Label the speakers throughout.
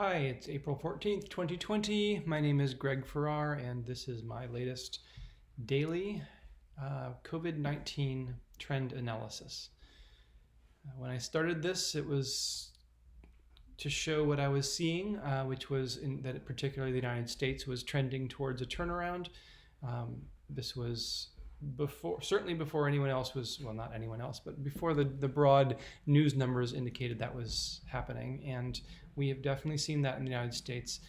Speaker 1: Hi, it's April 14th, 2020. My name is Greg Farrar, and this is my latest daily COVID-19 trend analysis. When I started this, it was to show what I was seeing, which was that particularly the United States was trending towards a turnaround. This was certainly before anyone else was, well, not anyone else, but before the broad news numbers indicated that was happening. And we have definitely seen that in the United States.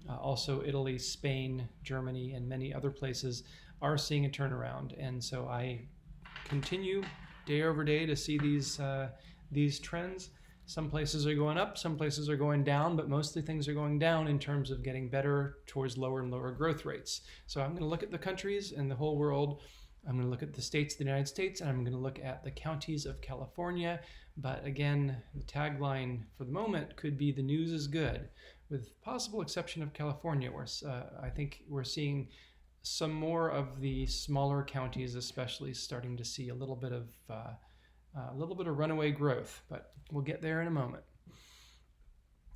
Speaker 1: Also, Italy, Spain, Germany, and many other places are seeing a turnaround. And so I continue day over day to see these trends. Some places are going up, some places are going down, but mostly things are going down in terms of getting better towards lower and lower growth rates. So I'm going to look at the countries and the whole world. I'm going to look at the states of the United States, and I'm going to look at the counties of California. But again, the tagline for the moment could be "the news is good," with possible exception of California, where I think we're seeing some more of the smaller counties, especially, starting to see a little bit of runaway growth. But we'll get there in a moment.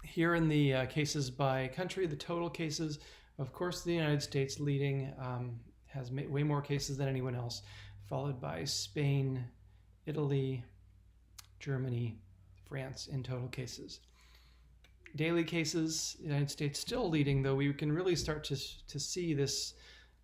Speaker 1: Here in the cases by country, the total cases, of course, the United States leading. Has way more cases than anyone else, followed by Spain, Italy, Germany, France in total cases. Daily cases, the United States still leading, though we can really start to see this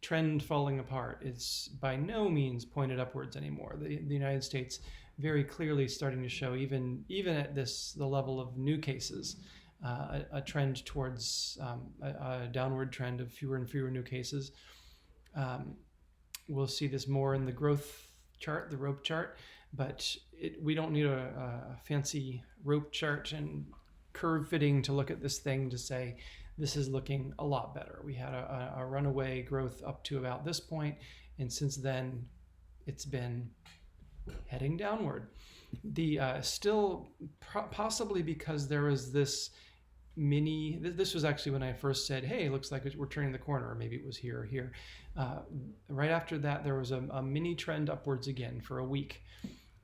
Speaker 1: trend falling apart. It's by no means pointed upwards anymore. The United States very clearly starting to show, even at the level of new cases, a trend towards a downward trend of fewer and fewer new cases. We'll see this more in the growth chart, the rope chart, but we don't need a fancy rope chart and curve fitting to look at this thing to say this is looking a lot better. We had a runaway growth up to about this point, and since then it's been heading downward. Still possibly because there was this this was actually when I first said, hey, it looks like we're turning the corner, or maybe it was here or here. Right after that, there was a mini trend upwards again for a week.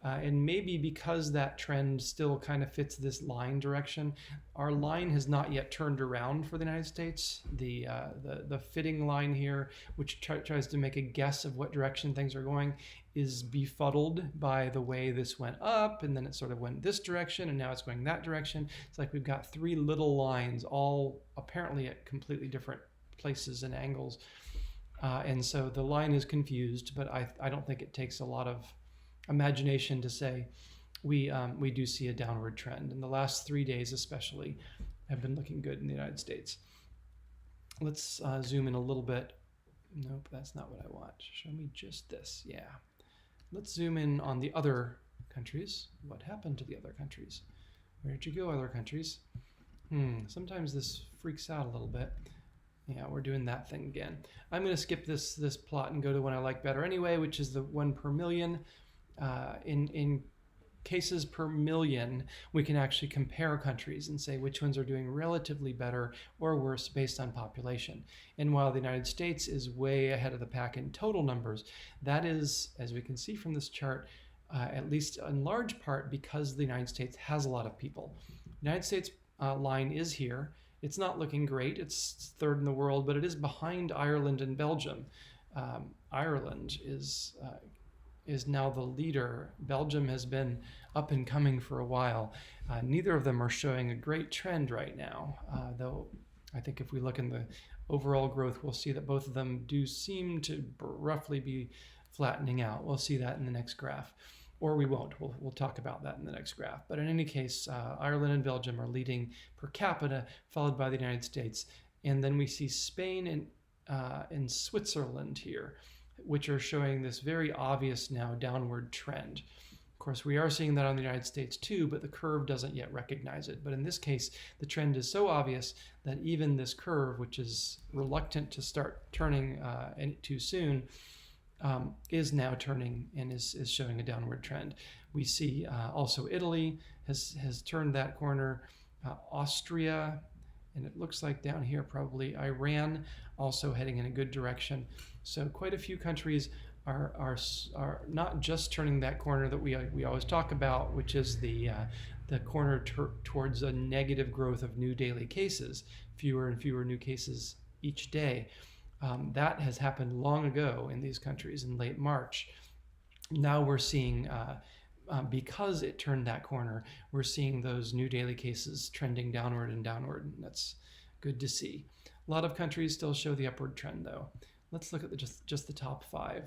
Speaker 1: And maybe because that trend still kind of fits this line direction, our line has not yet turned around for the United States. The fitting line here, which tries to make a guess of what direction things are going, is befuddled by the way this went up, and then it sort of went this direction, and now it's going that direction. It's like we've got three little lines, all apparently at completely different places and angles. And so the line is confused, but I don't think it takes a lot of imagination to say we do see a downward trend, and the last 3 days especially have been looking good in the United States. Let's zoom in a little bit. Nope, that's not what I want. Show me just this. Yeah. Let's zoom in on the other countries. What happened to the other countries? Where did you go, other countries? Sometimes this freaks out a little bit. Yeah, we're doing that thing again. I'm going to skip this plot and go to one I like better anyway, which is the one per million. In cases per million, we can actually compare countries and say which ones are doing relatively better or worse based on population. And while the United States is way ahead of the pack in total numbers, that is, as we can see from this chart, at least in large part because the United States has a lot of people. The United States line is here. It's not looking great. It's third in the world, but it is behind Ireland and Belgium. Ireland is now the leader. Belgium has been up and coming for a while. Neither of them are showing a great trend right now, though I think if we look in the overall growth, we'll see that both of them do seem to roughly be flattening out. We'll see that in the next graph, or we won't. We'll talk about that in the next graph. But in any case, Ireland and Belgium are leading per capita, followed by the United States. And then we see Spain and Switzerland here, which are showing this very obvious now downward trend. Of course, we are seeing that on the United States too, but the curve doesn't yet recognize it. But in this case, the trend is so obvious that even this curve, which is reluctant to start turning too soon, is now turning and is showing a downward trend. We see also Italy has turned that corner, Austria, and it looks like down here probably Iran also heading in a good direction. So quite a few countries are not just turning that corner that we always talk about, which is the corner towards a negative growth of new daily cases, fewer and fewer new cases each day. That has happened long ago in these countries in late March. Now we're seeing, because it turned that corner, we're seeing those new daily cases trending downward and downward. And that's good to see. A lot of countries still show the upward trend, though. Let's look at just the top 5.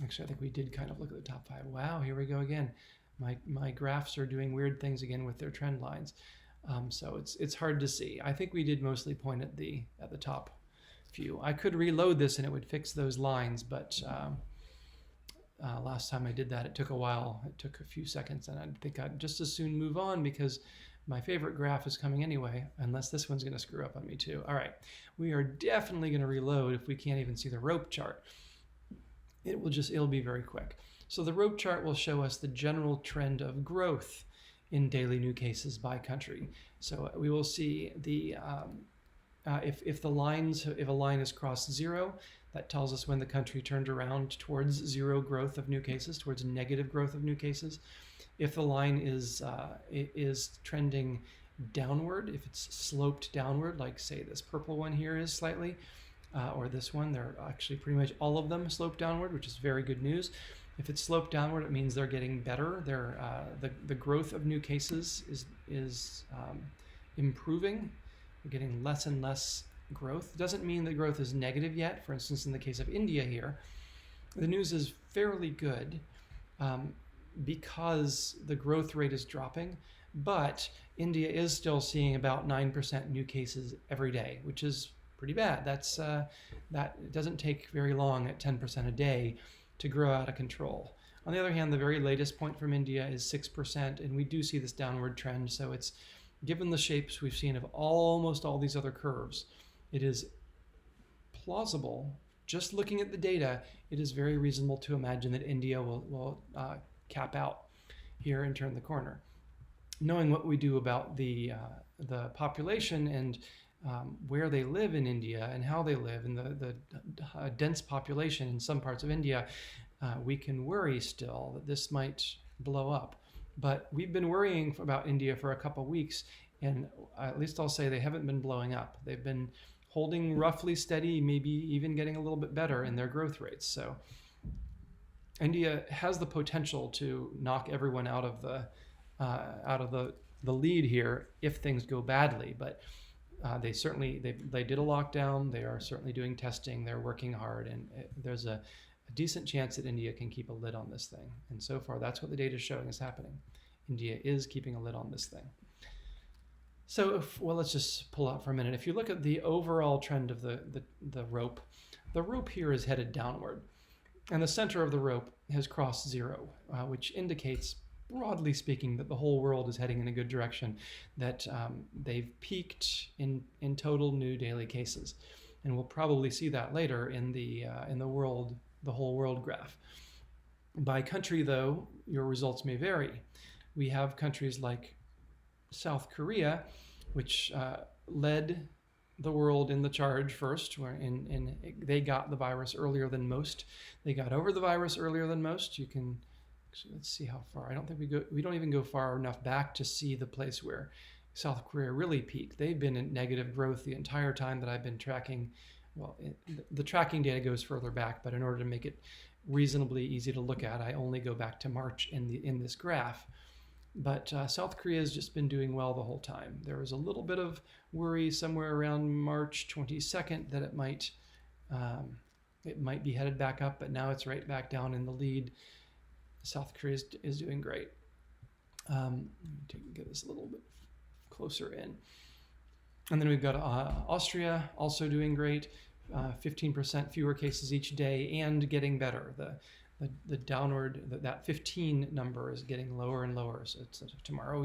Speaker 1: Actually, I think we did kind of look at the top 5. Wow, here we go again. My graphs are doing weird things again with their trend lines. So it's hard to see. I think we did mostly point at the top few. I could reload this and it would fix those lines, but last time I did that, it took a while. It took a few seconds, and I think I'd just as soon move on because my favorite graph is coming anyway, unless this one's going to screw up on me too. All right, we are definitely going to reload if we can't even see the rope chart. It'll be very quick. So the rope chart will show us the general trend of growth in daily new cases by country. So we will see the if a line has crossed 0, that tells us when the country turned around towards 0 growth of new cases, towards negative growth of new cases. If the line is trending downward, if it's sloped downward, like say this purple one here is slightly, or this one, they're actually pretty much all of them slope downward, which is very good news. If it's sloped downward, it means they're getting better. The growth of new cases is improving. We're getting less and less growth. It doesn't mean the growth is negative yet. For instance, in the case of India here, the news is fairly good because the growth rate is dropping, but India is still seeing about 9% new cases every day, which is pretty bad. That it doesn't take very long at 10% a day to grow out of control. On the other hand, the very latest point from India is 6%, and we do see this downward trend. So it's, given the shapes we've seen of almost all these other curves, it is plausible, just looking at the data, it is very reasonable to imagine that India will cap out here and turn the corner. Knowing what we do about the population and where they live in India and how they live and the dense population in some parts of India, we can worry still that this might blow up. But we've been worrying about India for a couple of weeks, and at least I'll say they haven't been blowing up. They've been holding roughly steady, maybe even getting a little bit better in their growth rates. So India has the potential to knock everyone out of the lead here if things go badly. But they did a lockdown. They are certainly doing testing. They're working hard, and there's a decent chance that India can keep a lid on this thing. And so far, that's what the data is showing is happening. India is keeping a lid on this thing. So, let's just pull out for a minute. If you look at the overall trend of the rope here is headed downward. And the center of the rope has crossed 0, which indicates, broadly speaking, that the whole world is heading in a good direction, that they've peaked in total new daily cases. And we'll probably see that later in the whole world graph. By country, though, your results may vary. We have countries like South Korea, which led the world in the charge first, they got the virus earlier than most. They got over the virus earlier than most. Let's see how far. I don't think we don't even go far enough back to see the place where South Korea really peaked. They've been in negative growth the entire time that I've been tracking. Well, the tracking data goes further back, but in order to make it reasonably easy to look at, I only go back to March in this graph. But South Korea has just been doing well the whole time. There was a little bit of worry somewhere around March 22nd that it might be headed back up, but now it's right back down in the lead. South Korea is doing great. Let me get this a little bit closer in. And then we've got Austria also doing great, 15% fewer cases each day and getting better. The downward, that 15 number is getting lower and lower. So tomorrow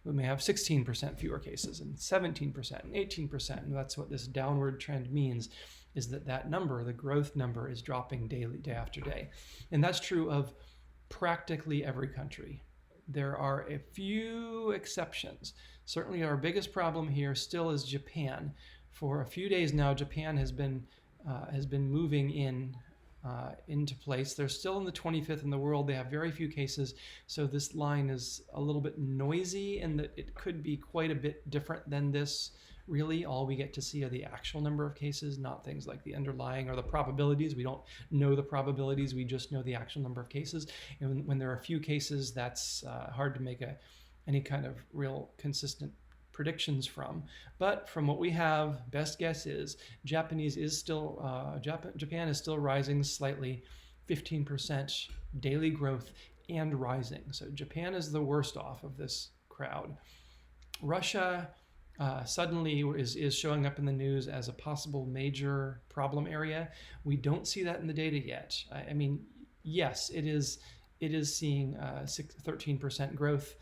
Speaker 1: we may have 16% fewer cases and 17% and 18%. And that's what this downward trend means, is that number, the growth number, is dropping daily, day after day. And that's true of practically every country. There are a few exceptions. Certainly our biggest problem here still is Japan. For a few days now, Japan has been moving in into place. They're still in the 25th in the world. They have very few cases, so this line is a little bit noisy in that it could be quite a bit different than this. Really, all we get to see are the actual number of cases, not things like the underlying or the probabilities. We don't know the probabilities, we just know the actual number of cases. And when there are few cases, that's hard to make any kind of real consistent predictions from. But from what we have, best guess is Japan is still rising slightly, 15% daily growth and rising. So Japan is the worst off of this crowd. Russia suddenly is showing up in the news as a possible major problem area. We don't see that in the data yet. I mean, yes, it is seeing 13% growth,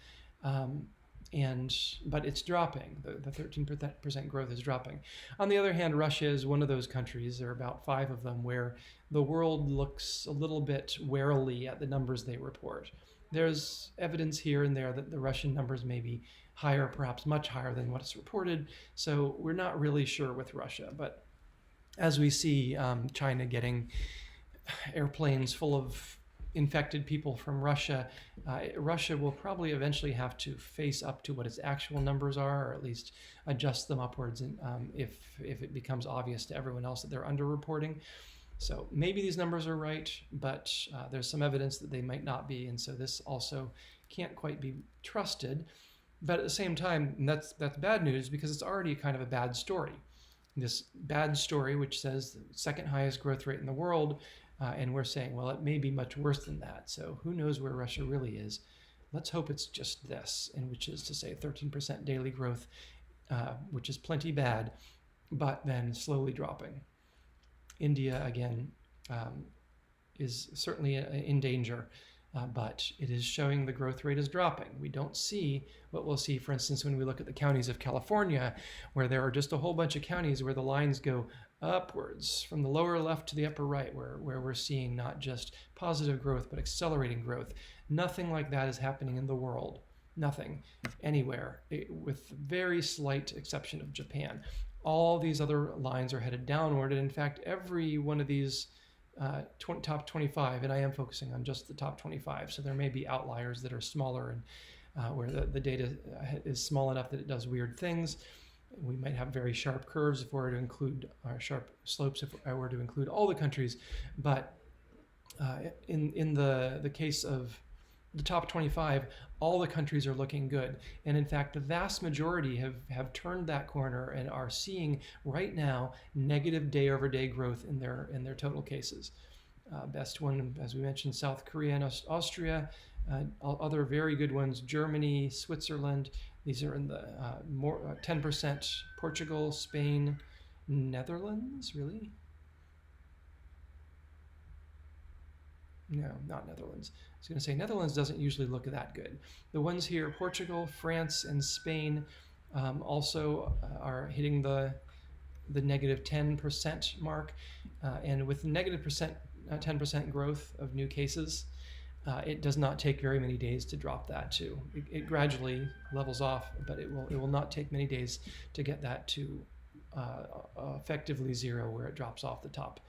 Speaker 1: but it's dropping. The 13% growth is dropping. On the other hand, Russia is one of those countries, there are about 5 of them, where the world looks a little bit warily at the numbers they report. There's evidence here and there that the Russian numbers may be higher, perhaps much higher than what is reported. So we're not really sure with Russia. But as we see China getting airplanes full of infected people from Russia, Russia will probably eventually have to face up to what its actual numbers are, or at least adjust them upwards, and if it becomes obvious to everyone else that they're underreporting. So maybe these numbers are right, but there's some evidence that they might not be, and so this also can't quite be trusted. But at the same time, that's bad news because it's already kind of a bad story. This bad story, which says the second highest growth rate in the world, and we're saying, well, it may be much worse than that. So who knows where Russia really is? Let's hope it's just this, and which is to say 13% daily growth, which is plenty bad, but then slowly dropping. India, again, is certainly in danger, but it is showing the growth rate is dropping. We don't see what we'll see, for instance, when we look at the counties of California, where there are just a whole bunch of counties where the lines go upwards from the lower left to the upper right, where we're seeing not just positive growth, but accelerating growth. Nothing like that is happening in the world. Nothing anywhere, with very slight exception of Japan. All these other lines are headed downward, and in fact, every one of these top 25, and I am focusing on just the top 25, so there may be outliers that are smaller and where the data is small enough that it does weird things. We might have very sharp curves if we were to include, or sharp slopes if I were to include all the countries, but in the case of the top 25, all the countries are looking good. And in fact, the vast majority have turned that corner and are seeing right now negative day-over-day growth in their total cases. Best one, as we mentioned, South Korea and Austria. Other very good ones, Germany, Switzerland. These are in the 10%. Portugal, Spain, Netherlands, really? No, not Netherlands. I was going to say Netherlands doesn't usually look that good. The ones here, Portugal, France, and Spain, also are hitting the negative 10% mark. And with negative 10% growth of new cases, it does not take very many days to drop that too. It gradually levels off, but it will not take many days to get that to effectively zero, where it drops off the top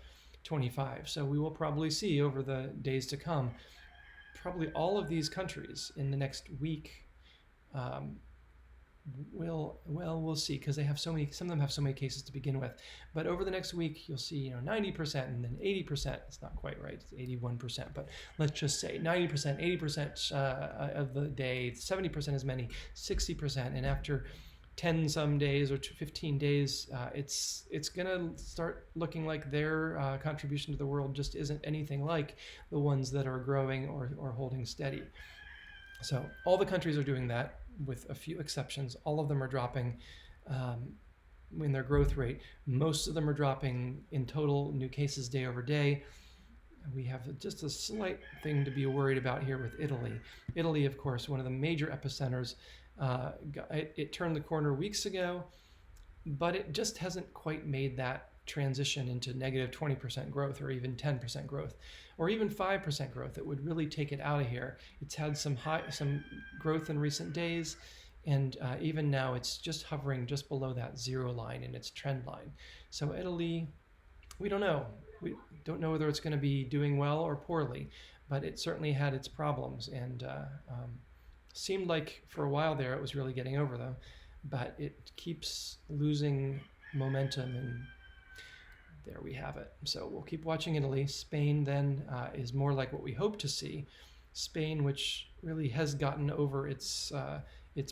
Speaker 1: 25. So we will probably see over the days to come, probably all of these countries in the next week. We'll see, because they have so many. Some of them have so many cases to begin with. But over the next week, you'll see 90% and then 80%. It's not quite right. It's 81%, but let's just say 90%, 80% of the day, 70% as many, 60%, and after 10 some days or 15 days, it's gonna start looking like their contribution to the world just isn't anything like the ones that are growing or holding steady. So all the countries are doing that, with a few exceptions. All of them are dropping in their growth rate. Most of them are dropping in total new cases day over day. We have just a slight thing to be worried about here with Italy. Italy, of course, one of the major epicenters. It turned the corner weeks ago, but it just hasn't quite made that transition into negative 20% growth, or even 10% growth, or even 5% growth that would really take it out of here. It's had some growth in recent days, and even now it's just hovering just below that zero line in its trend line. So Italy, we don't know. We don't know whether it's going to be doing well or poorly, but it certainly had its problems, and seemed like for a while there it was really getting over them, but it keeps losing momentum, and there we have it. So we'll keep watching Italy. Spain then is more like what we hope to see. Spain, which really has gotten over its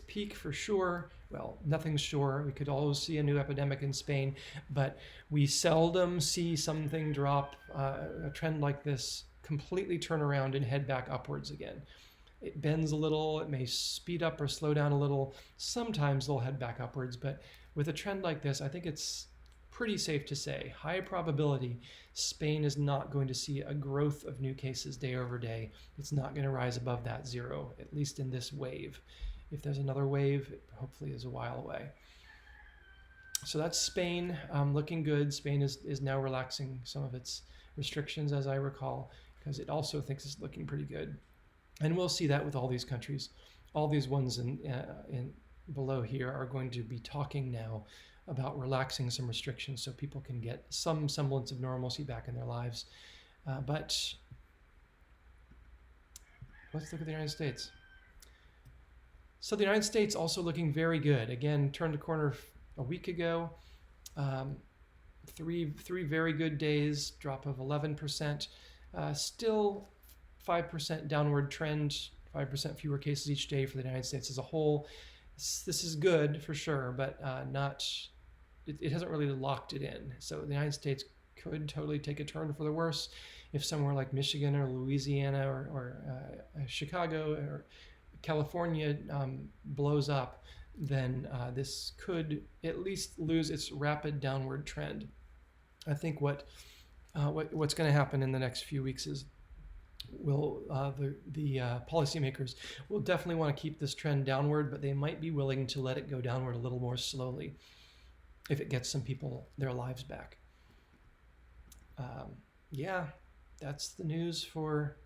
Speaker 1: peak for sure. Well, nothing's sure. We could always see a new epidemic in Spain, but we seldom see something drop, a trend like this completely turn around and head back upwards again. It bends a little, it may speed up or slow down a little. Sometimes they'll head back upwards, but with a trend like this, I think it's pretty safe to say, high probability, Spain is not going to see a growth of new cases day over day. It's not going to rise above that 0, at least in this wave. If there's another wave, it hopefully is a while away. So that's Spain, looking good. Spain is now relaxing some of its restrictions, as I recall, because it also thinks it's looking pretty good. And we'll see that with all these countries. All these ones in below here are going to be talking now about relaxing some restrictions so people can get some semblance of normalcy back in their lives. But let's look at the United States. So the United States also looking very good. Again, turned a corner a week ago. Three very good days, drop of 11%. Still 5% downward trend, 5% fewer cases each day for the United States as a whole. This is good for sure, but it hasn't really locked it in. So the United States could totally take a turn for the worse if somewhere like Michigan or Louisiana or Chicago or California blows up, then this could at least lose its rapid downward trend. I think what's going to happen in the next few weeks is the policymakers will definitely want to keep this trend downward, but they might be willing to let it go downward a little more slowly if it gets some people their lives back. Yeah, that's the news for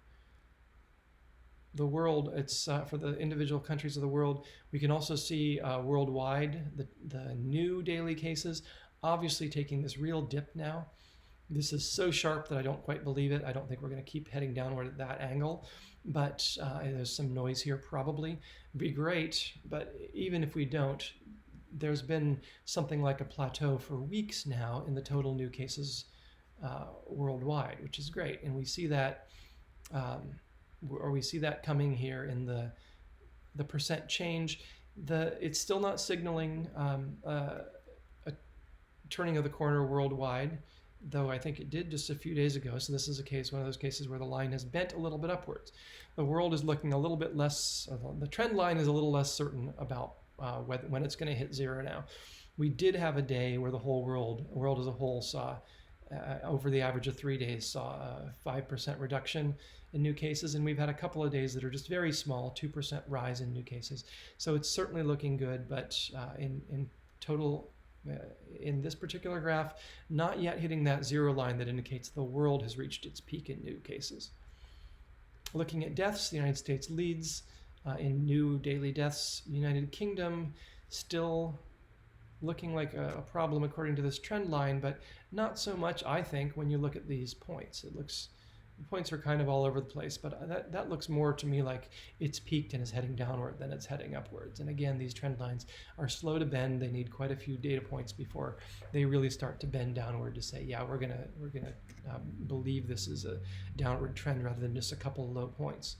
Speaker 1: the world. It's for the individual countries of the world. We can also see worldwide the new daily cases obviously taking this real dip now. This is so sharp that I don't quite believe it. I don't think we're going to keep heading downward at that angle, but there's some noise here probably. It'd be great, but even if we don't, there's been something like a plateau for weeks now in the total new cases worldwide, which is great. And we see that, coming here in the percent change. It's still not signaling a turning of the corner worldwide, though I think it did just a few days ago. So this is one of those cases where the line has bent a little bit upwards. The world is looking a little bit less, the trend line is a little less certain about when it's going to hit 0 now. We did have a day where the world as a whole saw, over the average of 3 days, saw a 5% reduction in new cases, and we've had a couple of days that are just very small, 2% rise in new cases. So it's certainly looking good, but in total, in this particular graph, not yet hitting that 0 line that indicates the world has reached its peak in new cases. Looking at deaths, the United States leads in new daily deaths. United Kingdom still looking like a problem according to this trend line, but not so much, I think, when you look at these points. The points are kind of all over the place, but that looks more to me like it's peaked and is heading downward than it's heading upwards. And again, these trend lines are slow to bend. They need quite a few data points before they really start to bend downward to say, yeah, we're gonna believe this is a downward trend rather than just a couple of low points.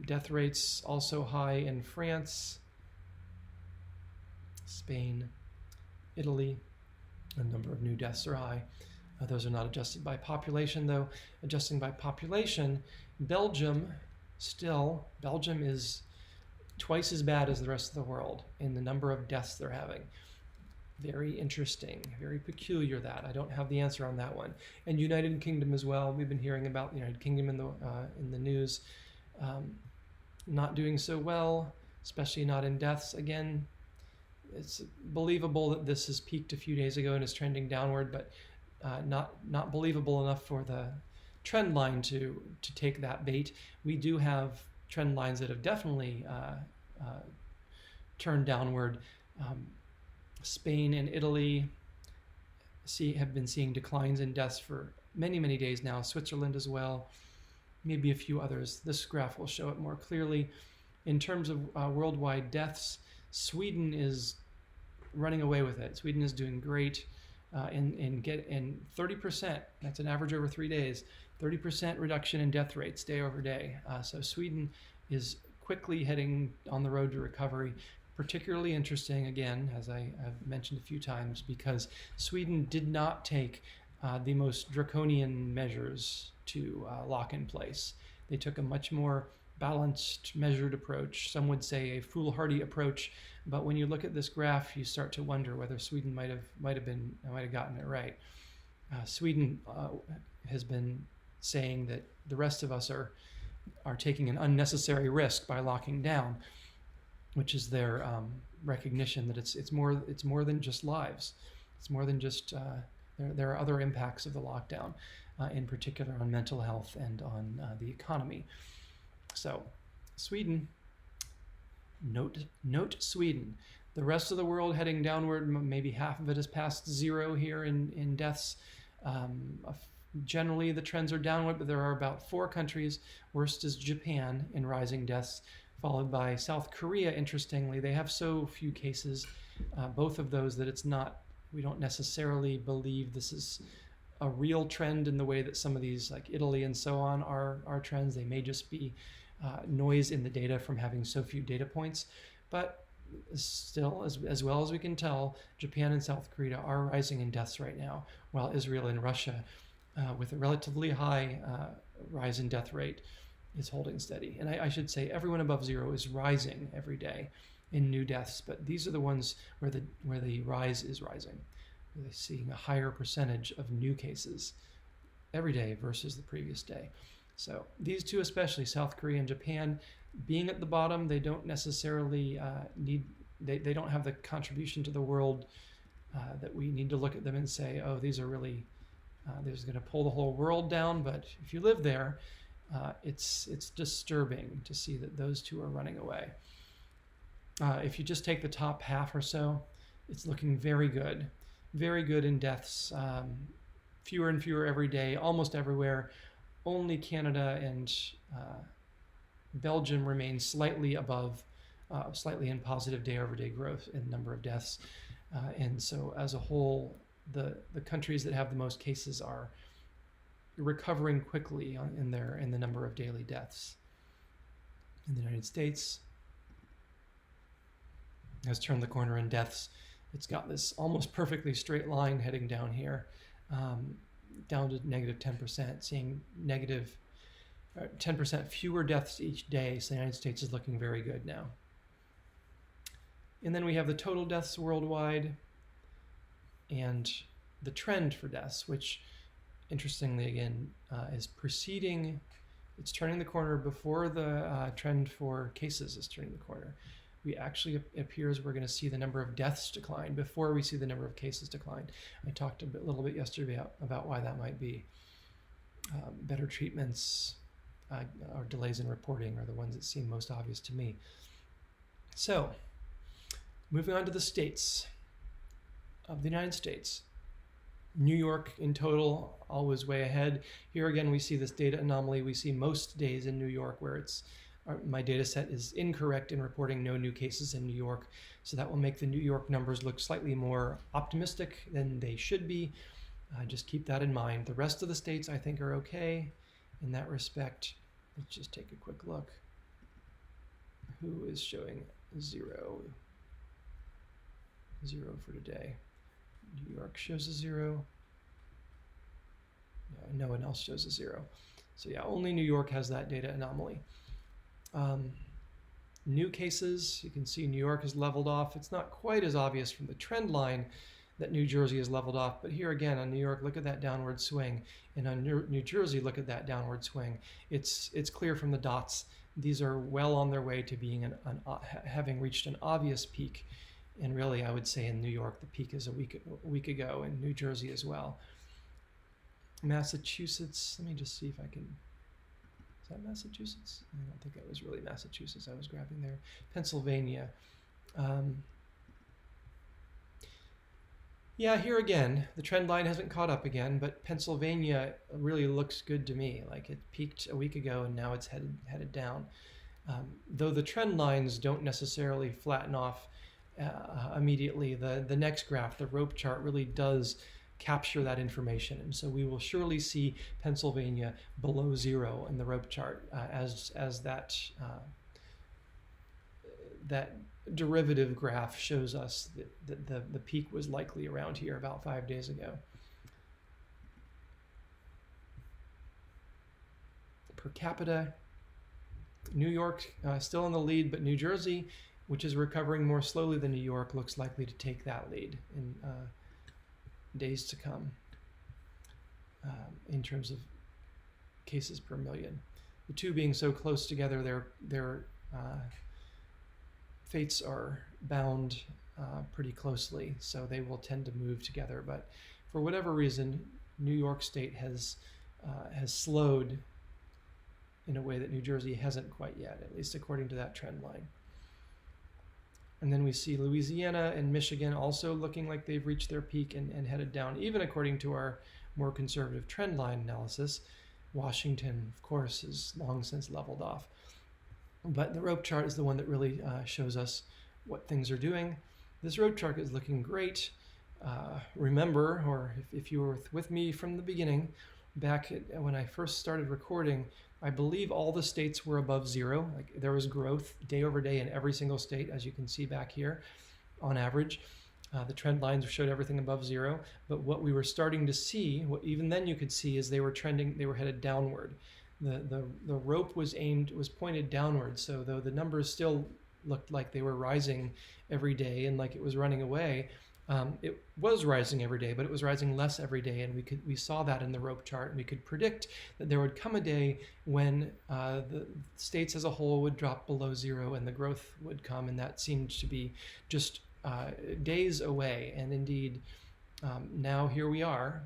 Speaker 1: Death rates also high in France, Spain, Italy. A number of new deaths are high. Those are not adjusted by population, though. Adjusting by population, Belgium is twice as bad as the rest of the world in the number of deaths they're having. Very interesting, very peculiar that. I don't have the answer on that one. And United Kingdom as well. We've been hearing about the United Kingdom in the news, not doing so well, especially not in deaths. Again, it's believable that this has peaked a few days ago and is trending downward, but not believable enough for the trend line to take that bait. We do have trend lines that have definitely turned downward. Spain and Italy have been seeing declines in deaths for many, many days now. Switzerland as well, maybe a few others. This graph will show it more clearly. In terms of worldwide deaths, Sweden is running away with it. Sweden is doing great in 30%. That's an average over 3 days. 30% reduction in death rates day over day. So Sweden is quickly heading on the road to recovery. Particularly interesting, again, as I've mentioned a few times, because Sweden did not take the most draconian measures to lock in place. They took a much more balanced, measured approach. Some would say a foolhardy approach, but when you look at this graph, you start to wonder whether Sweden might have gotten it right. Sweden has been saying that the rest of us are taking an unnecessary risk by locking down, which is their recognition that it's more than just lives. It's more than just there are other impacts of the lockdown, in particular on mental health and on the economy. So, Sweden. Note Sweden. The rest of the world heading downward. Maybe half of it has passed zero here in deaths. Generally, the trends are downward, but there are about 4 countries. Worst is Japan in rising deaths, followed by South Korea. Interestingly, they have so few cases, both of those, that we don't necessarily believe this is a real trend in the way that some of these, like Italy and so on, are trends. They may just be noise in the data from having so few data points. But still, as well as we can tell, Japan and South Korea are rising in deaths right now, while Israel and Russia, with a relatively high rise in death rate, is holding steady. And I should say everyone above zero is rising every day in new deaths, but these are the ones where the rise is rising. They're seeing a higher percentage of new cases every day versus the previous day. So these two, especially South Korea and Japan, being at the bottom, they don't necessarily they don't have the contribution to the world that we need to look at them and say, oh, these are really, this is going to pull the whole world down. But if you live there, it's disturbing to see that those two are running away. If you just take the top half or so, it's looking very good in deaths. Fewer and fewer every day, almost everywhere. Only Canada and Belgium remain slightly above, slightly in positive day-over-day growth in number of deaths. And so as a whole, the countries that have the most cases are recovering quickly in the number of daily deaths. In the United States has turned the corner in deaths. It's got this almost perfectly straight line heading down here, down to negative 10%, seeing negative 10% fewer deaths each day. So the United States is looking very good now. And then we have the total deaths worldwide and the trend for deaths, which interestingly again is preceding, it's turning the corner before the trend for cases is turning the corner. We actually, it appears we're going to see the number of deaths decline before we see the number of cases decline. I talked a little bit yesterday about why that might be. Better treatments or delays in reporting are the ones that seem most obvious to me. So, moving on to the states of the United States. New York in total, always way ahead. Here again, we see this data anomaly. We see most days in New York where my data set is incorrect in reporting no new cases in New York. So that will make the New York numbers look slightly more optimistic than they should be. Just keep that in mind. The rest of the states, I think, are okay in that respect. Let's just take a quick look. Who is showing 0? 0 for today. New York shows a 0. No one else shows a 0. So yeah, only New York has that data anomaly. New cases, you can see New York has leveled off. It's not quite as obvious from the trend line that New Jersey has leveled off, but here again on New York, look at that downward swing, and on New Jersey, look at that downward swing. It's clear from the dots. These are well on their way to being having reached an obvious peak, and really I would say in New York the peak is a week ago, and New Jersey as well. Massachusetts, let me just see if I can. Is that Massachusetts? I don't think that was really Massachusetts I was grabbing there. Pennsylvania. Yeah, here again, the trend line hasn't caught up again, but Pennsylvania really looks good to me. Like it peaked a week ago and now it's headed down. Though the trend lines don't necessarily flatten off immediately, the next graph, the rope chart, really does capture that information, and so we will surely see Pennsylvania below zero in the rope chart as that derivative graph shows us that the peak was likely around here about 5 days ago. Per capita, New York still in the lead, but New Jersey, which is recovering more slowly than New York, looks likely to take that lead in days to come in terms of cases per million. The two being so close together, their fates are bound pretty closely, so they will tend to move together. But for whatever reason, New York State has slowed in a way that New Jersey hasn't quite yet, at least according to that trend line. And then we see Louisiana and Michigan also looking like they've reached their peak and headed down, even according to our more conservative trend line analysis. Washington, of course, has long since leveled off. But the rope chart is the one that really shows us what things are doing. This rope chart is looking great. Remember, or if you were with me from the beginning, back when I first started recording, I believe all the states were above zero. Like there was growth day over day in every single state, as you can see back here, on average. The trend lines showed everything above zero. But what we were starting to see, what even then you could see, is they were trending, they were headed downward. The rope was pointed downward. So though the numbers still looked like they were rising every day and like it was running away, it was rising every day, but it was rising less every day, and we saw that in the rope chart, and we could predict that there would come a day when the states as a whole would drop below zero and the growth would come, and that seemed to be just days away. And indeed, now here we are.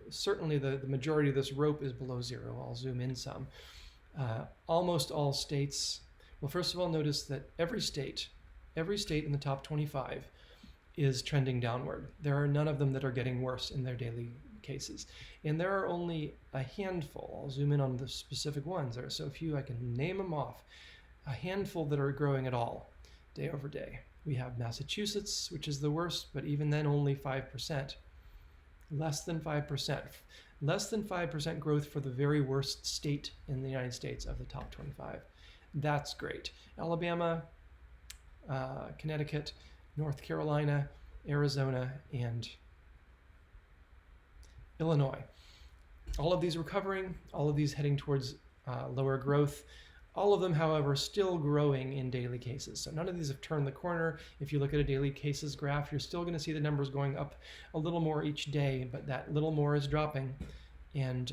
Speaker 1: Certainly the majority of this rope is below zero. I'll zoom in some. Almost all states. Well, first of all, notice that every state in the top 25 is trending downward. There are none of them that are getting worse in their daily cases. And there are only a handful. I'll zoom in on the specific ones. There are so few I can name them off. A handful that are growing at all, day over day. We have Massachusetts, which is the worst, but even then only 5%. Less than 5%. Less than 5% growth for the very worst state in the United States of the top 25. That's great. Alabama, Connecticut, North Carolina, Arizona, and Illinois. All of these recovering, all of these heading towards lower growth. All of them, however, still growing in daily cases. So none of these have turned the corner. If you look at a daily cases graph, you're still going to see the numbers going up a little more each day, but that little more is dropping, and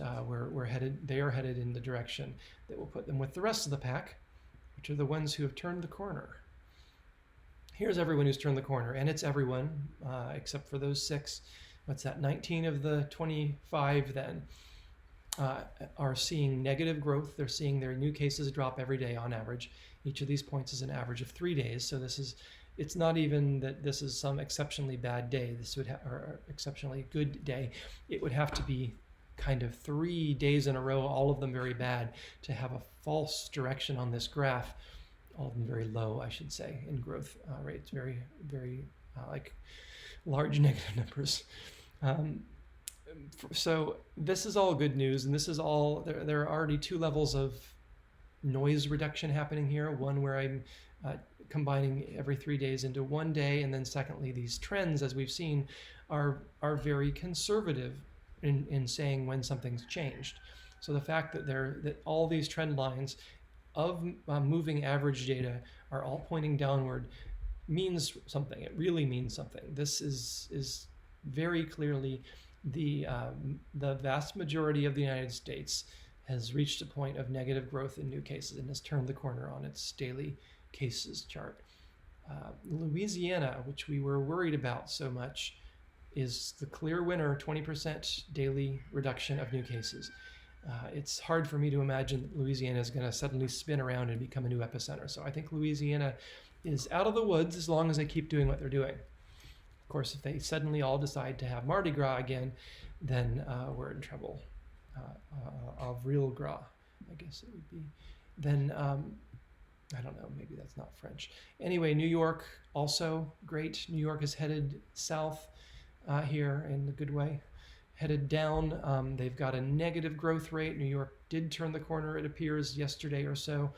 Speaker 1: they are headed in the direction that will put them with the rest of the pack, which are the ones who have turned the corner. Here's everyone who's turned the corner, and it's everyone except for those 6. What's that? 19 of the 25 then are seeing negative growth. They're seeing their new cases drop every day on average. Each of these points is an average of 3 days. So it's not even that this is some exceptionally bad day. This would or exceptionally good day. It would have to be kind of 3 days in a row, all of them very bad, to have a false direction on this graph. All of them very low, I should say, in growth rates, very, very like large negative numbers. So this is all good news, and this is all, there are already 2 levels of noise reduction happening here. One where I'm combining every 3 days into 1 day, and then secondly, these trends, as we've seen, are very conservative in saying when something's changed. So the fact that all these trend lines of moving average data are all pointing downward means something. It really means something. This is very clearly the vast majority of the United States has reached a point of negative growth in new cases and has turned the corner on its daily cases chart. Louisiana, which we were worried about so much, is the clear winner, 20% daily reduction of new cases. It's hard for me to imagine that Louisiana is going to suddenly spin around and become a new epicenter. So I think Louisiana is out of the woods as long as they keep doing what they're doing. Of course, if they suddenly all decide to have Mardi Gras again, then we're in trouble. Of real gras, I guess it would be. Then, I don't know, maybe that's not French. Anyway, New York, also great. New York is headed south here in a good way. Headed down. They've got a negative growth rate. New York did turn the corner, it appears, yesterday or so.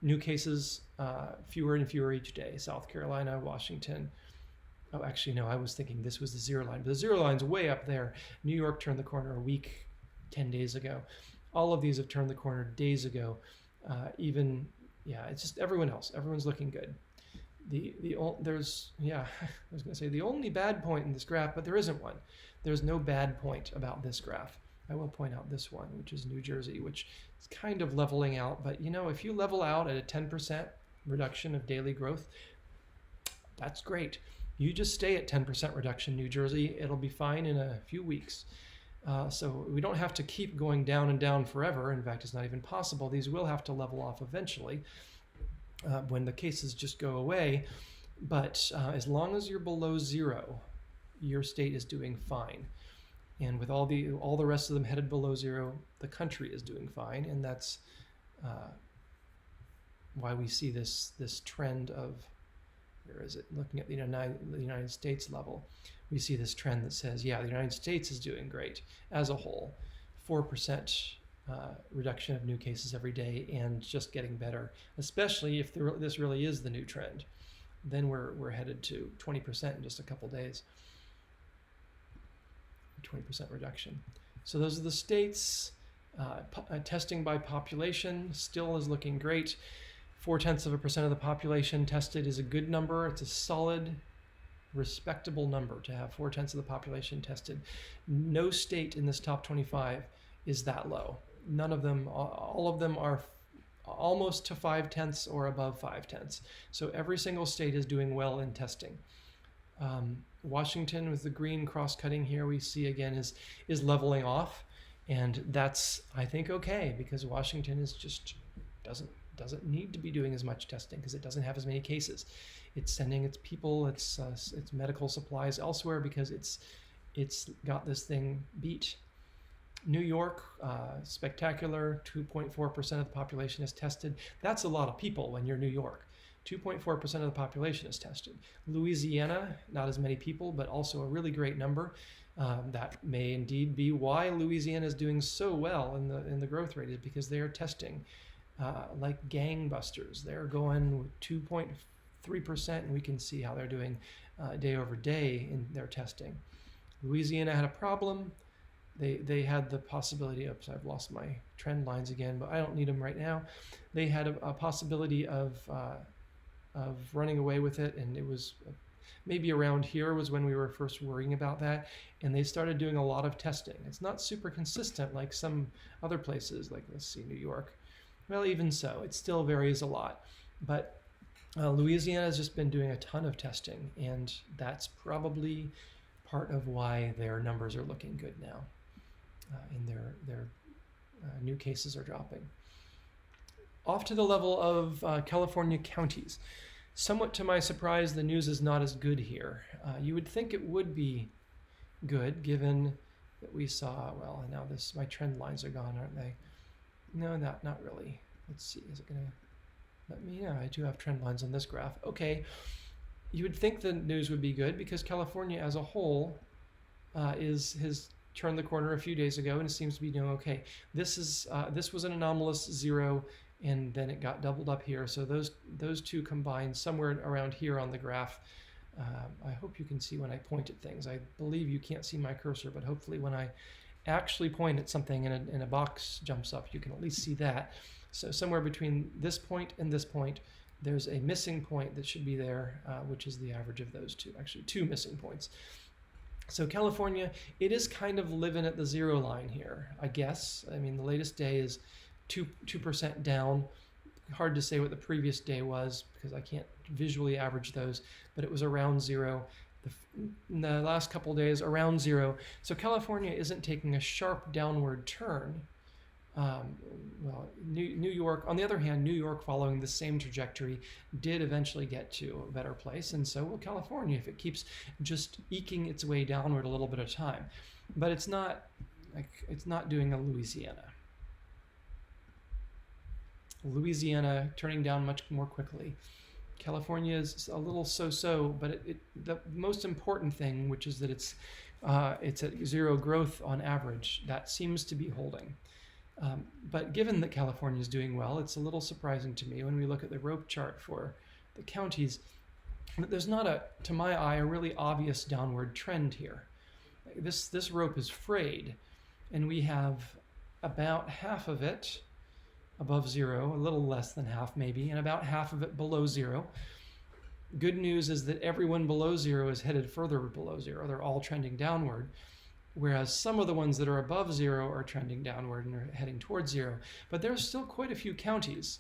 Speaker 1: New cases, fewer and fewer each day. South Carolina, Washington. Oh, actually, no, I was thinking this was the zero line. But the zero line's way up there. New York turned the corner a week, 10 days ago. All of these have turned the corner days ago. It's just everyone else. Everyone's looking good. I was going to say the only bad point in this graph, but there isn't one. There's no bad point about this graph. I will point out this one, which is New Jersey, which is kind of leveling out. But if you level out at a 10% reduction of daily growth, that's great. You just stay at 10% reduction, New Jersey. It'll be fine in a few weeks. So we don't have to keep going down and down forever. In fact, it's not even possible. These will have to level off eventually when the cases just go away. But as long as you're below zero, your state is doing fine. And with all the rest of them headed below zero, the country is doing fine. And that's why we see this trend of, where is it? Looking at the United States level, we see this trend that says, the United States is doing great as a whole. 4% reduction of new cases every day and just getting better, especially if this really is the new trend. Then we're headed to 20% in just a couple days. 20% reduction. So those are the states. Testing by population still is looking great. 0.4% of the population tested is a good number. It's a solid, respectable number to have 0.4% of the population tested. No state in this top 25 is that low. None of them, all of them are almost to 0.5 or above 0.5. So every single state is doing well in testing. Washington with the green cross-cutting here we see again is leveling off, and that's, I think, okay, because Washington is just doesn't need to be doing as much testing because it doesn't have as many cases. It's sending its people, its medical supplies elsewhere because it's got this thing beat. New York, spectacular, 2.4% of the population is tested. That's a lot of people when you're New York. 2.4% of the population is tested. Louisiana, not as many people, but also a really great number. That may indeed be why Louisiana is doing so well in the growth rate, is because they are testing like gangbusters. They're going 2.3%, and we can see how they're doing day over day in their testing. Louisiana had a problem. They had the possibility of, I've lost my trend lines again, but I don't need them right now. They had a possibility of running away with it, and it was maybe around here was when we were first worrying about that, and they started doing a lot of testing. It's not super consistent like some other places, like let's see, New York. Well, even so, it still varies a lot. But Louisiana has just been doing a ton of testing, and that's probably part of why their numbers are looking good now, and their new cases are dropping. Off to the level of California counties. Somewhat to my surprise, the news is not as good here. You would think it would be good, given that we saw, well, now my trend lines are gone, aren't they? No, not really. Let's see, is it gonna let me, yeah, I do have trend lines on this graph. Okay, you would think the news would be good because California as a whole has turned the corner a few days ago and it seems to be doing okay. This was an anomalous zero, and then it got doubled up here. So those two combined somewhere around here on the graph. I hope you can see when I point at things. I believe you can't see my cursor, but hopefully when I actually point at something and a box jumps up, you can at least see that. So somewhere between this point and this point, there's a missing point that should be there, which is the average of those two, actually two missing points. So California, it is kind of living at the zero line here, I guess. I mean, the latest day is 2% down. Hard to say what the previous day was because I can't visually average those, but it was around zero. In the last couple days, around zero. So California isn't taking a sharp downward turn, New York, on the other hand, New York, following the same trajectory, did eventually get to a better place, and so will California if it keeps just eking its way downward a little bit at a time. But it's not doing a Louisiana. Louisiana turning down much more quickly. California is a little so-so, but the most important thing, which is that it's at zero growth on average, that seems to be holding. But given that California is doing well, it's a little surprising to me when we look at the rope chart for the counties that there's not, to my eye, a really obvious downward trend here. This rope is frayed, and we have about half of it above zero, a little less than half maybe, and about half of it below zero. Good news is that everyone below zero is headed further below zero. They're all trending downward, whereas some of the ones that are above zero are trending downward and are heading towards zero. But there's still quite a few counties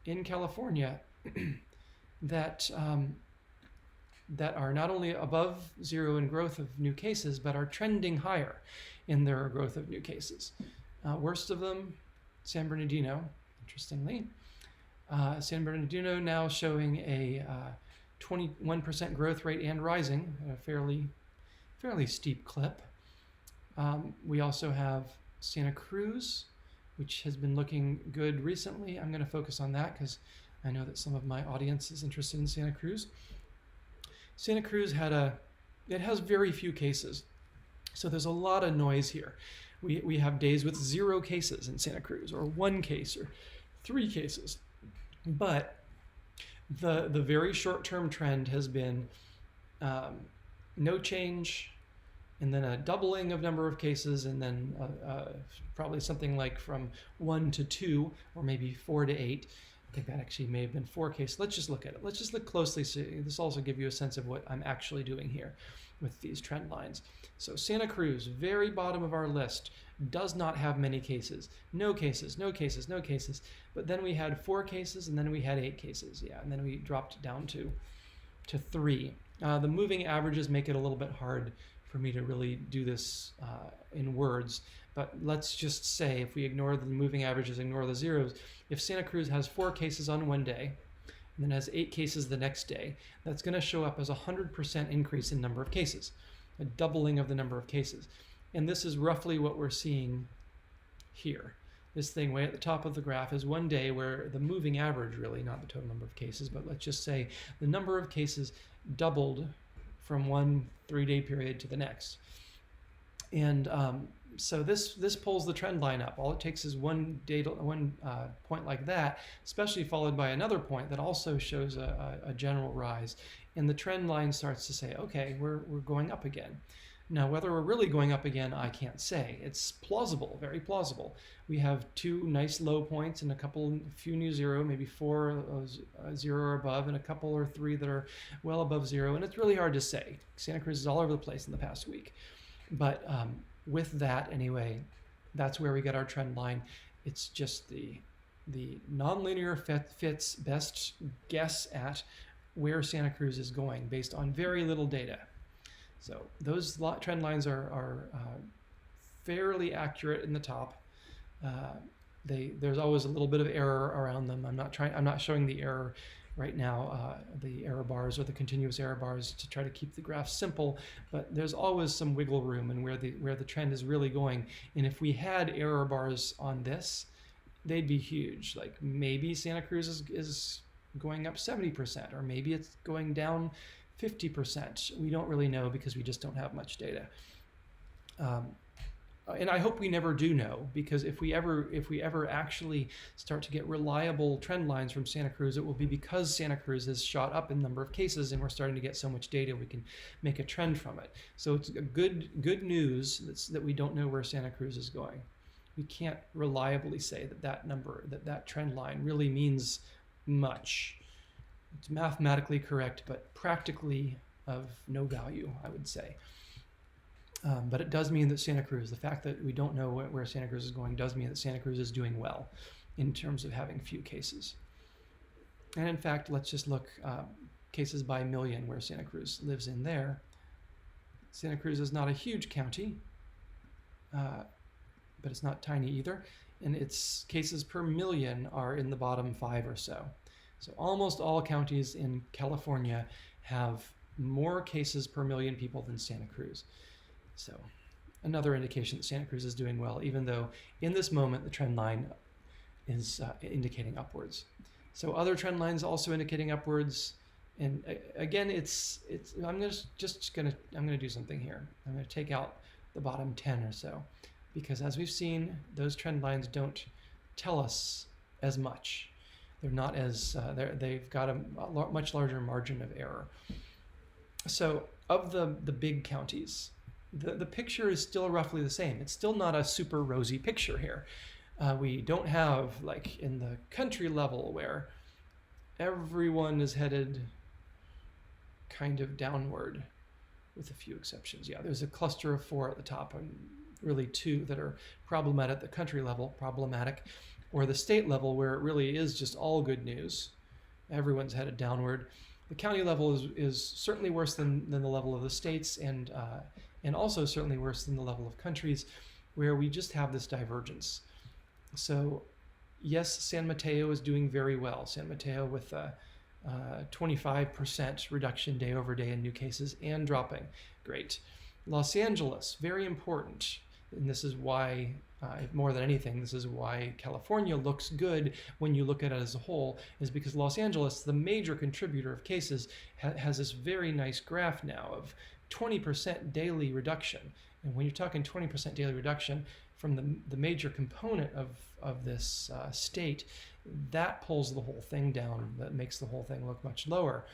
Speaker 1: in California that are not only above zero in growth of new cases, but are trending higher in their growth of new cases. Worst of them, San Bernardino, interestingly. San Bernardino now showing a 21% growth rate and rising at a fairly steep clip. We also have Santa Cruz, which has been looking good recently. I'm going to focus on that because I know that some of my audience is interested in Santa Cruz. Santa Cruz has very few cases, so there's a lot of noise here. We have days with 0 cases in Santa Cruz, or 1 case, or 3 cases. But the very short-term trend has been no change, and then a doubling of number of cases, and then probably something like from 1 to 2, or maybe 4 to 8. I think that actually may have been 4 cases. Let's just look at it. Let's just look closely. So this also give you a sense of what I'm actually doing here with these trend lines. So Santa Cruz, very bottom of our list, does not have many cases. No cases, no cases, no cases. But then we had 4 cases, and then we had 8 cases. Yeah, and then we dropped down to 3. The moving averages make it a little bit hard for me to really do this in words. But let's just say, if we ignore the moving averages, ignore the zeros, if Santa Cruz has 4 cases on one day, and then has 8 cases the next day, that's going to show up as a 100% increase in number of cases, a doubling of the number of cases. And this is roughly what we're seeing here. This thing way at the top of the graph is one day where the moving average, really, not the total number of cases, but let's just say the number of cases doubled from one 3-day period to the next. And so this pulls the trend line up. All it takes is one point like that, especially followed by another point that also shows a general rise. And the trend line starts to say, okay, we're going up again. Now, whether we're really going up again, I can't say. It's plausible, very plausible. We have 2 nice low points and a few new zero, maybe 4 0 or above, and a couple or 3 that are well above zero. And it's really hard to say. Santa Cruz is all over the place in the past week. But with that, anyway, that's where we get our trend line. It's just the nonlinear fit's best guess at where Santa Cruz is going based on very little data. So those trend lines are fairly accurate in the top. There's always a little bit of error around them. I'm not showing the error right now, the error bars or the continuous error bars, to try to keep the graph simple, but there's always some wiggle room in where the trend is really going. And if we had error bars on this, they'd be huge. Like maybe Santa Cruz is going up 70%, or maybe it's going down 50%. We don't really know because we just don't have much data. And I hope we never do know, because if we ever actually start to get reliable trend lines from Santa Cruz, it will be because Santa Cruz has shot up in number of cases and we're starting to get so much data we can make a trend from it. So it's a good news that we don't know where Santa Cruz is going. We can't reliably say that trend line really means much. It's mathematically correct, but practically of no value, I would say. But it does mean that Santa Cruz, the fact that we don't know where Santa Cruz is going, does mean that Santa Cruz is doing well in terms of having few cases. And in fact, let's just look cases by million where Santa Cruz lives in there. Santa Cruz is not a huge county, but it's not tiny either. and its cases per million are in the bottom 5 or so. So almost all counties in California have more cases per million people than Santa Cruz. So another indication that Santa Cruz is doing well, even though in this moment the trend line is indicating upwards. So other trend lines also indicating upwards. And again, I'm gonna do something here. I'm gonna take out the bottom 10 or so, because as we've seen, those trend lines don't tell us as much. They're not as they've got a much larger margin of error. So of the big counties, the picture is still roughly the same. It's still not a super rosy picture here. We don't have, like in the country level, where everyone is headed kind of downward, with a few exceptions. Yeah, there's a cluster of 4 at the top, and really 2 that are problematic at the country level, or the state level, where it really is just all good news. Everyone's headed downward. The county level is certainly worse than the level of the states, and also certainly worse than the level of countries, where we just have this divergence. So yes, San Mateo is doing very well. San Mateo with a 25% reduction day over day in new cases and dropping. Great. Los Angeles, very important. And this is why, more than anything, this is why California looks good when you look at it as a whole, is because Los Angeles, the major contributor of cases, has this very nice graph now of 20% daily reduction. And when you're talking 20% daily reduction from the major component of this state, that pulls the whole thing down, that makes the whole thing look much lower,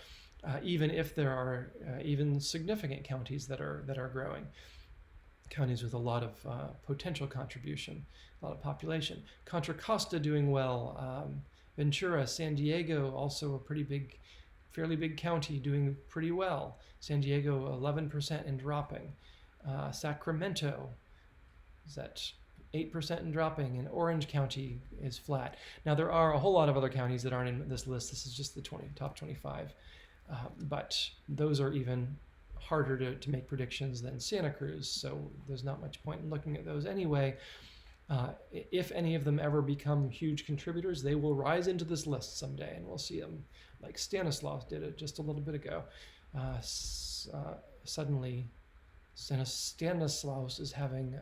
Speaker 1: even if there are even significant counties that are growing. Counties with a lot of potential contribution, a lot of population. Contra Costa doing well. Ventura, San Diego, also a fairly big county, doing pretty well. San Diego 11% and dropping. Sacramento is at 8% and dropping, and Orange County is flat. Now there are a whole lot of other counties that aren't in this list. This is just the top 25, but those are even harder to make predictions than Santa Cruz, so there's not much point in looking at those anyway. If any of them ever become huge contributors, they will rise into this list someday, and we'll see them, like Stanislaus did it just a little bit ago. Suddenly, Stanislaus is having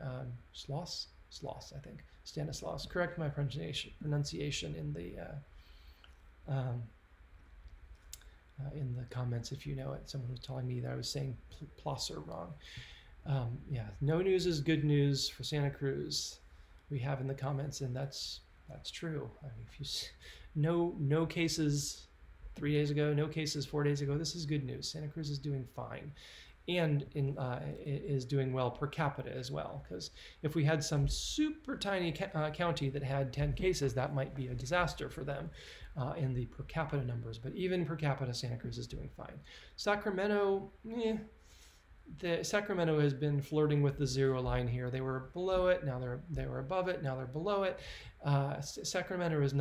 Speaker 1: Sloss, I think. Stanislaus. Correct my pronunciation in the comments if you know it. Someone was telling me that I was saying Plosser wrong. Yeah, no news is good news for Santa Cruz. We have in the comments, and that's true. I mean, if no cases 3 days ago, no cases 4 days ago, this is good news. Santa Cruz is doing fine, and is doing well per capita as well. Because if we had some super tiny county that had 10 cases, that might be a disaster for them in the per capita numbers. But even per capita, Santa Cruz is doing fine. Sacramento, Sacramento has been flirting with the 0 line here. They were below it, now they were above it, now they're below it. Sacramento is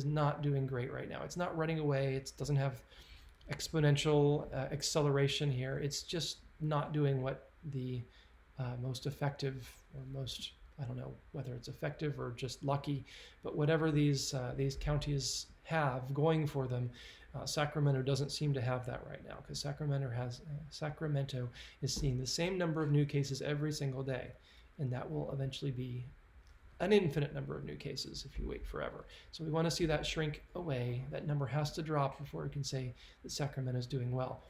Speaker 1: not doing great right now. It's not running away. It doesn't have exponential acceleration here. It's just not doing what the most effective, or most, I don't know whether it's effective or just lucky, but whatever these counties have going for them, Sacramento doesn't seem to have that right now, because Sacramento is seeing the same number of new cases every single day, and that will eventually be an infinite number of new cases if you wait forever. So we want to see that shrink away. That number has to drop before we can say that Sacramento is doing well.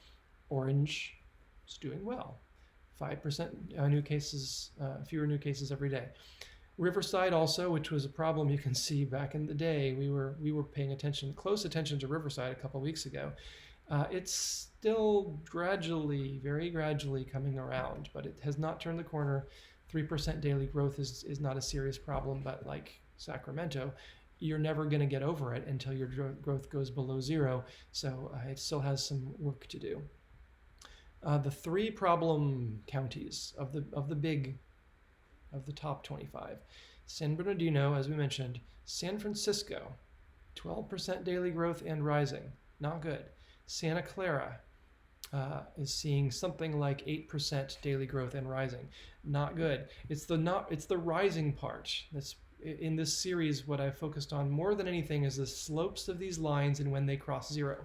Speaker 1: Orange is doing well. 5% new cases, fewer new cases every day. Riverside also, which was a problem you can see back in the day. We were paying close attention to Riverside a couple weeks ago. It's still very gradually coming around, but it has not turned the corner. 3% daily growth is not a serious problem, but like Sacramento, you're never going to get over it until your growth goes below 0. So it still has some work to do. The 3 problem counties of the top 25: San Bernardino, as we mentioned; San Francisco, 12% daily growth and rising, not good. Santa Clara is seeing something like 8% daily growth and rising, not good. It's the rising part in this series, what I've focused on more than anything is the slopes of these lines and when they cross zero.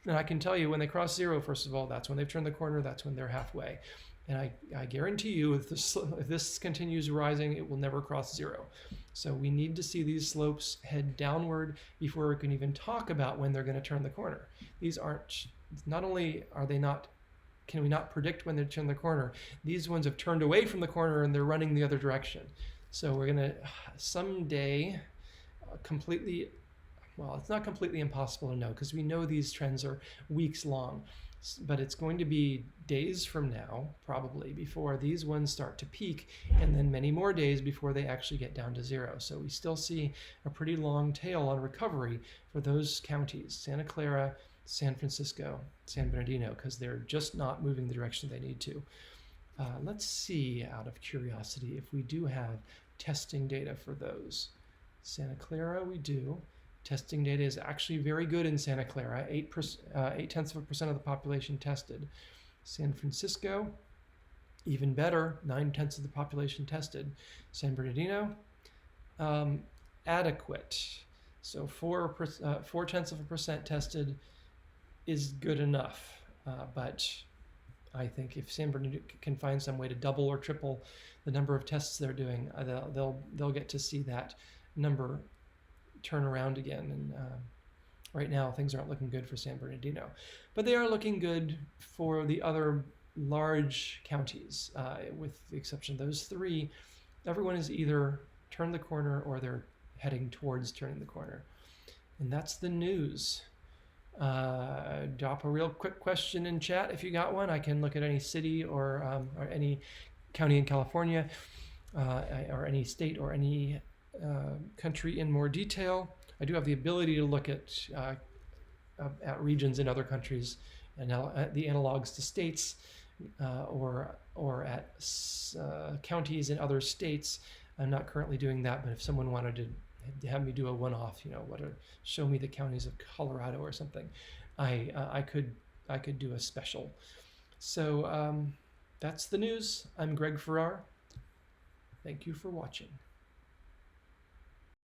Speaker 1: And I can tell you when they cross zero, first of all, that's when they've turned the corner, that's when they're halfway. And I guarantee you, if this continues rising, it will never cross zero. So we need to see these slopes head downward before we can even talk about when they're going to turn the corner. These aren't, not only are they not, can we not predict when they turn the corner, these ones have turned away from the corner and they're running the other direction. So we're going to someday completely, well, it's not completely impossible to know because we know these trends are weeks long. But it's going to be days from now, probably, before these ones start to peak, and then many more days before they actually get down to zero. So we still see a pretty long tail on recovery for those counties, Santa Clara, San Francisco, San Bernardino, because they're just not moving the direction they need to. Let's see, out of curiosity, if we do have testing data for those. Santa Clara, we do. Testing data is actually very good in Santa Clara, 0.8% of the population tested. San Francisco, even better, 0.9% of the population tested. San Bernardino, adequate. So 0.4% tested is good enough. But I think if San Bernardino can find some way to double or triple the number of tests they're doing, they'll get to see that number turn around again. And right now things aren't looking good for San Bernardino, but they are looking good for the other large counties, with the exception of those three. Everyone has either turned the corner or they're heading towards turning the corner. And that's the news. Drop a real quick question in chat if you got one. I can look at any city or any county in California, or any state or any country in more detail. I do have the ability to look at regions in other countries and the analogs to states, or at counties in other states. I'm not currently doing that, but if someone wanted to have me do a one-off, show me the counties of Colorado or something, I could do a special. So that's the news. I'm Greg Farrar. Thank you for watching.